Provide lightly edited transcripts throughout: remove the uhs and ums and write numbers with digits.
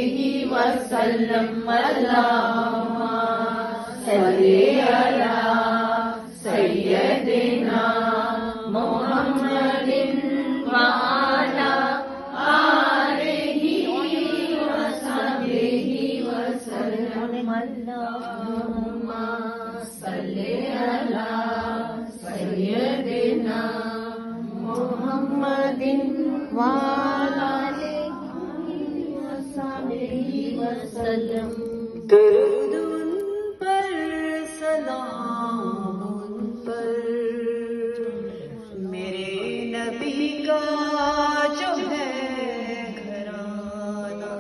علیہ وسلم اللہم صلی علی سیدنا محمد وعلی آلہ وصحبہ وسلم اللہم صلی علی سیدنا محمد وعلی وصحبہ وسلم. درود ان پر سلام ان پر میرے نبی کا جو ہے گھرانہ.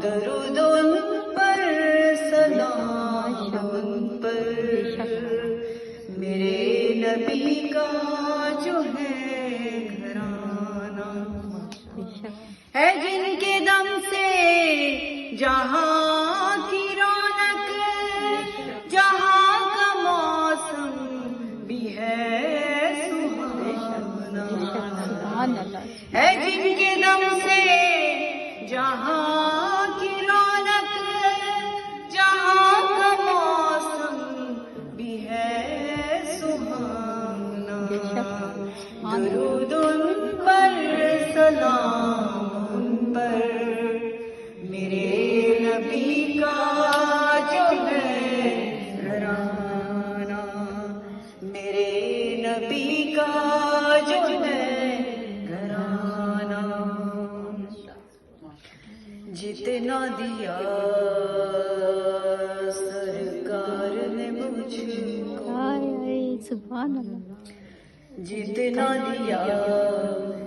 درود ان پر سلام ان پر میرے نبی کا جو ہے گھرانہ. ہے جن کے دم سے جہاں کی رونق، جہاں کا موسم بھی ہے سہانا. ہے جن کے دم سے جہاں کی رونق، جہاں کا موسم بھی ہے سہانا. درود ان پر سلام ان پر میرے نبی کا جو ہے گھرانہ. میرے نبی کا جو ہے گھرانہ. جتنا دیا سرکار نے مجھ کو، سبحان اللہ. جتنا دیا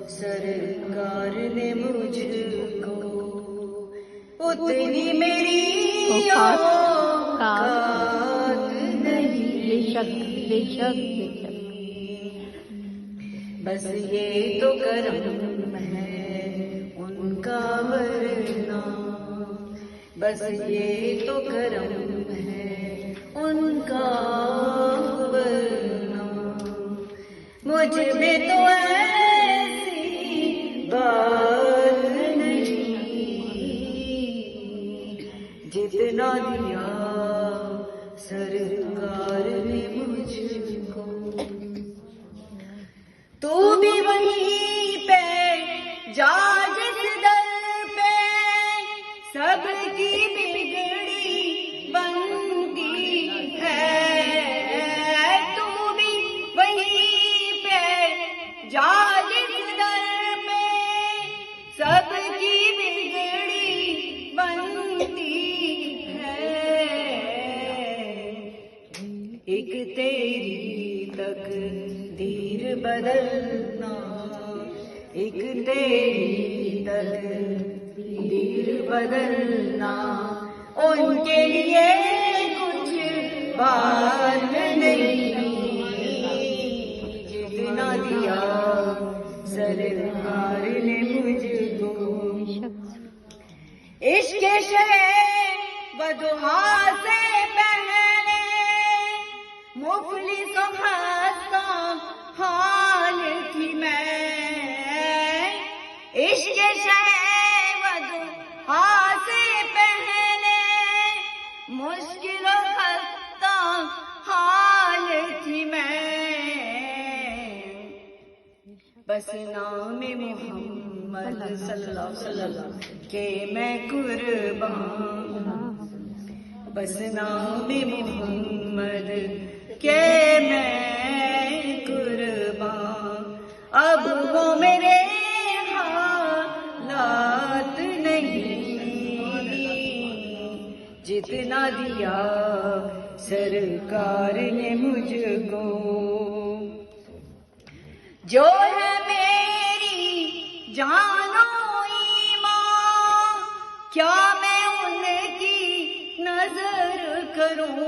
سرکار نے مجھ کو، اتنی میری اوقات نہیں. بے شک بے شک بے شک. بس یہ تو کرم ہے ان کا ورنہ، بس یہ تو کرم ہے ان کا ورنہ. مجھ میں تو ایسی بات نہیں جتنا دیا سرکار نے مجھ کو. تو بھی وہیں پہ جا جس در پہ سب کی بگڑی بنتی ہے. تو بھی وہیں پہ جا جس در پہ سب کی بگڑی بنتی ہے. ایک تیری تقدیر بدلنا، ایک تیری تقدیر بدلنا، ان کے لیے کچھ بات نہیں. جتنا دیا سرکار نے مجھ کو، عشق شہر بدوہا سے پہلے مفلس و خستہ حال تھی میں. عشق شہر بدوہا سے پہلے مشکل و خستہ حال تھی میں. بس نام محمد صلی اللہ علیہ وسلم کہ میں قربان، بس نام محمد کہ میں قربان. اب وہ میرے حالات نہیں جتنا دیا سرکار نے مجھ کو. جو ہے میری جان و ایمان، کیا میں ان کی نظر کروں.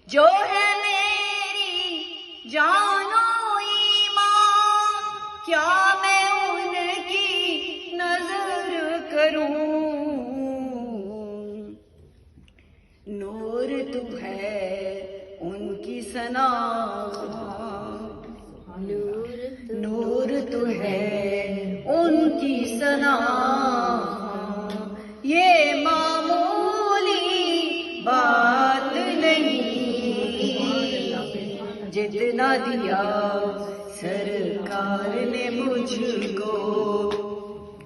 جو ہے میری جان و ایمان، کیا میں ان کی نظر کروں. نور تو ہے ان کی ثنا، نور تو ہے ان کی ثنا. سنا یہ معمولی بات نہیں، جتنا دیا سرکار نے مجھ کو،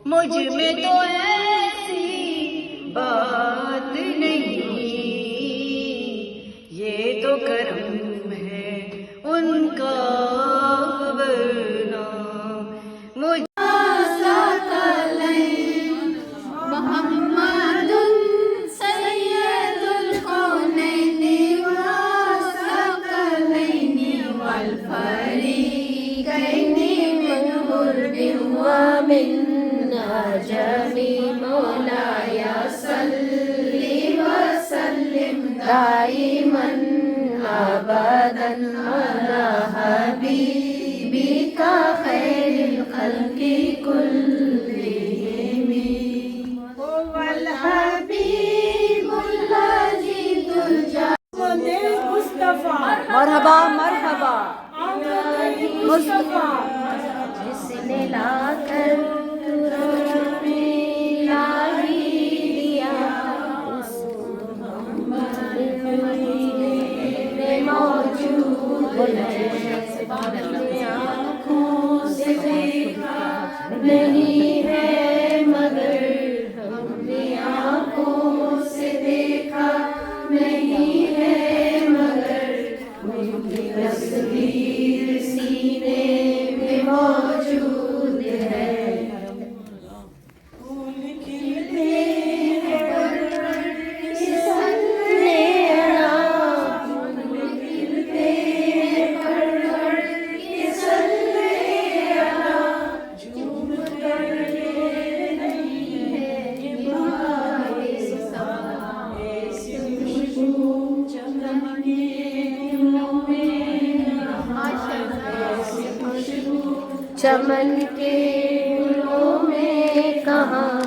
مجھ میں تو ایسی بات نہیں، یہ تو کرم ہے ان کا ورنہ مجھ محمد سید القونین والثقلین والفریقین من غرب ومن عجم مولاي صل وسلم دائما ابدا على حبيبك خير الخلق كلهم هو الحبيب الذي ترجى مرحبا مرحبا مصطفیٰ جس نے لا کر نہیں ہے مگر ہم نے آنکھوں سے دیکھا نہیں ہے مگر تصویر سینے میں موجود ہے پھول کھلتے ہیں چمن کے پھولوں میں کہاں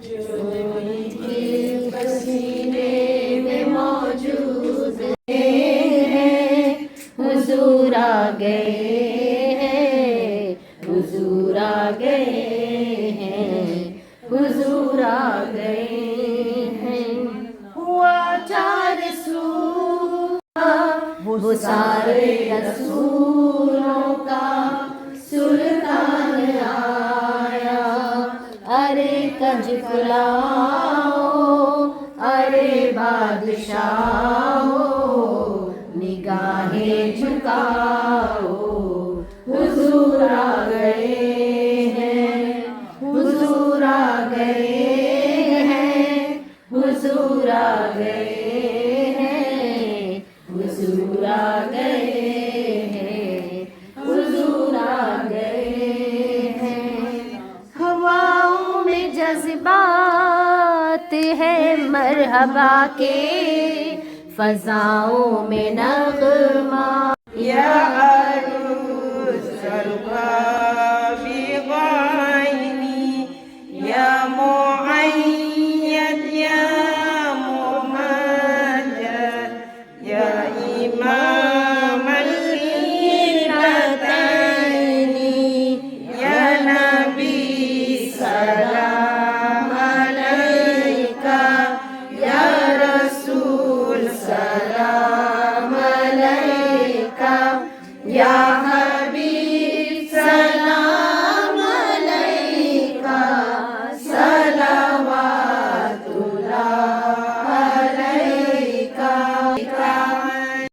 جو ان کے پسینے میں موجود ہیں حضور آ گئے ہیں حضور آ گئے ہیں حضور آ گئے ہیں ہوا چار سو وہ سارے رسولوں کا سلطان آیا ارے کج کلاؤ ارے بادشاہو نگاہیں جھکاؤ حضور آ گئے ہیں حضور آ گئے ہیں حضور آ گئے ہیں حضور آ گئے ہیں حضور آ گئے ہیں ہواؤں میں جذبات ہے مرحبا کے فضاؤں میں نغمہ یا عروس سرکار